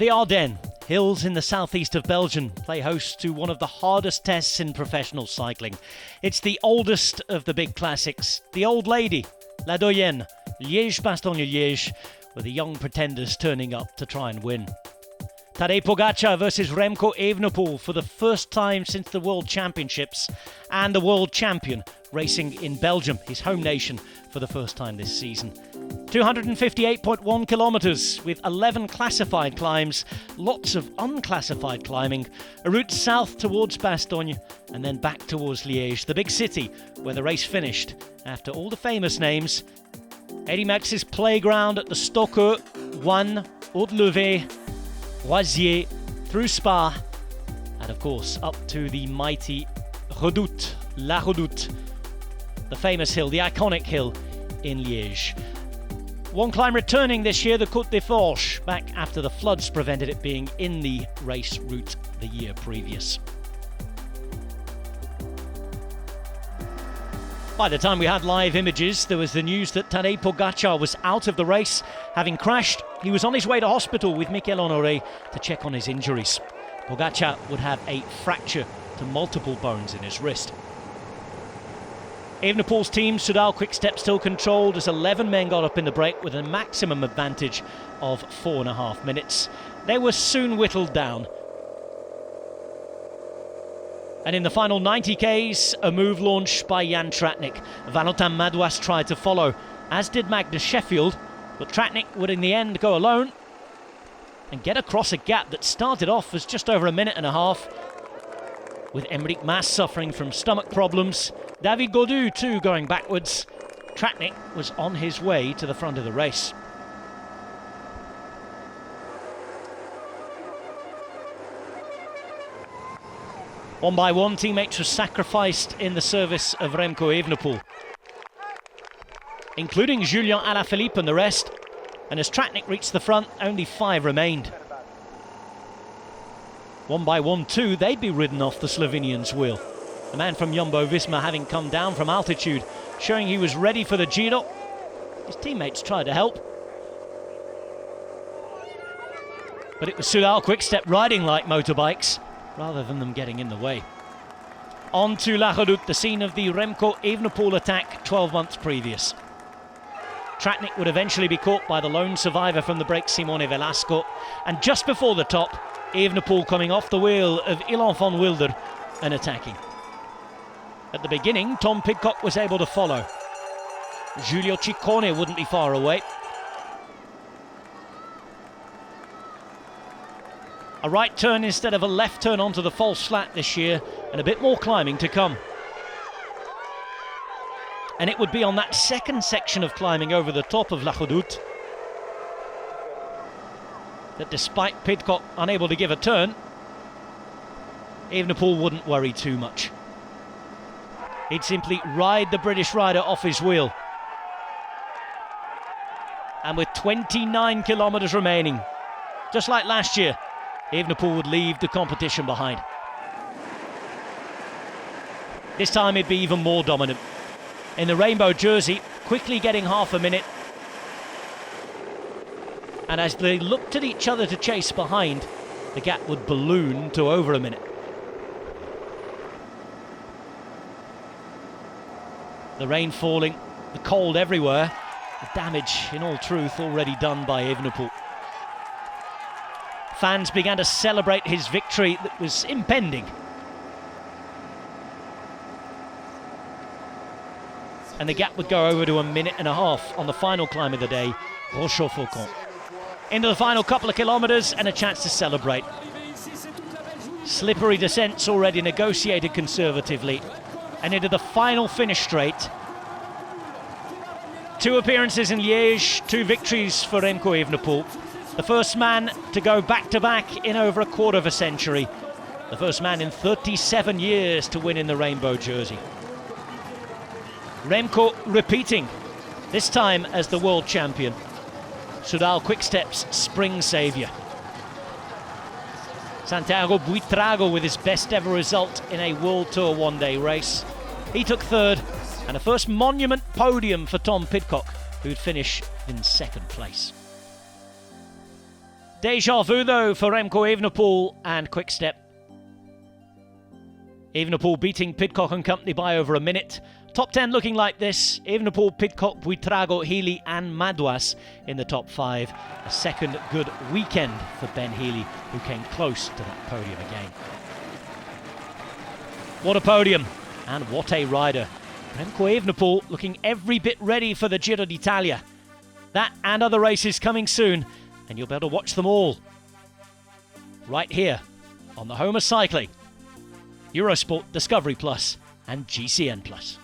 The Ardennes, hills in the southeast of Belgium, play host to one of the hardest tests in professional cycling. It's the oldest of the big classics, the old lady, La Doyenne, Liège-Bastogne-Liège, with the young pretenders turning up to try and win. Tadej Pogačar versus Remco Evenepoel for the first time since the World Championships, and the world champion racing in Belgium, his home nation, for the first time this season. 258.1 kilometres with 11 classified climbs, lots of unclassified climbing, a route south towards Bastogne and then back towards Liège, the big city where the race finished after all the famous names. Eddy Merckx's playground at the Stokke, One, Haute-Levée, Roisier, through Spa, and of course up to the mighty Redoute, La Redoute, the famous hill, the iconic hill in Liège. One climb returning this year, the Côte de Forges, back after the floods prevented it being in the race route the year previous. By the time we had live images, there was the news that Tadej Pogačar was out of the race. Having crashed, he was on his way to hospital with Mikel Honoré to check on his injuries. Pogačar would have a fracture to multiple bones in his wrist. Evenepoel's team, Soudal Quick-Step, still controlled as 11 men got up in the break with a maximum advantage of 4.5 minutes. They were soon whittled down. And in the final 90 Ks, a move launched by Jan Tratnik. Valentin Madouas tried to follow, as did Magnus Sheffield, but Tratnik would in the end go alone and get across a gap that started off as just over 1.5 minutes, with Enric Mas suffering from stomach problems. David Gaudu too going backwards. Tratnik was on his way to the front of the race. One by one, teammates were sacrificed in the service of Remco Evenepoel, including Julien Alaphilippe and the rest. And as Tratnik reached the front, only 5 remained. One by one too, they'd be ridden off the Slovenian's wheel. The man from Jumbo-Visma having come down from altitude, showing he was ready for the Giro. His teammates tried to help, but it was Soudal Quick-Step riding like motorbikes, rather than them getting in the way. On to La Redoute, the scene of the Remco Evenepoel attack 12 months previous. Tratnik would eventually be caught by the lone survivor from the break, Simone Velasco, and just before the top, Evenepoel coming off the wheel of Ilan van Wilder and attacking. At the beginning, Tom Pidcock was able to follow. Giulio Ciccone wouldn't be far away. A right turn instead of a left turn onto the false flat this year, and a bit more climbing to come. And it would be on that second section of climbing over the top of La Redoute that, despite Pidcock unable to give a turn, Evenepoel wouldn't worry too much. He'd simply ride the British rider off his wheel. And with 29 kilometres remaining, just like last year, Evenepoel would leave the competition behind. This time he'd be even more dominant. In the rainbow jersey, quickly getting half a minute. And as they looked at each other to chase behind, the gap would balloon to over a minute. The rain falling, the cold everywhere, the damage, in all truth, already done by Evenepoel. Fans began to celebrate his victory that was impending. And the gap would go over to 1.5 minutes on the final climb of the day, Roche-aux-Faucons. Into the final couple of kilometres and a chance to celebrate. Slippery descents already negotiated conservatively. And into the final finish straight. 2 appearances in Liège, 2 victories for Remco Evenepoel. The first man to go back-to-back in over a quarter of a century. The first man in 37 years to win in the rainbow jersey. Remco repeating, this time as the world champion. Soudal Quick-Step's spring saviour. Santiago Buitrago with his best ever result in a World Tour one-day race. He took 3rd, and a first monument podium for Tom Pidcock, who'd finish in 2nd place. Deja vu though for Remco Evenepoel and Quick Step. Evenepoel beating Pidcock and company by over a minute. Top 10 looking like this. Evenepoel, Pidcock, Buitrago, Healy and Madouas in the top 5. A second good weekend for Ben Healy, who came close to that podium again. What a podium and what a rider. Remco Evenepoel looking every bit ready for the Giro d'Italia. That and other races coming soon, and you'll be able to watch them all right here on the home of cycling, Eurosport, Discovery Plus and GCN Plus.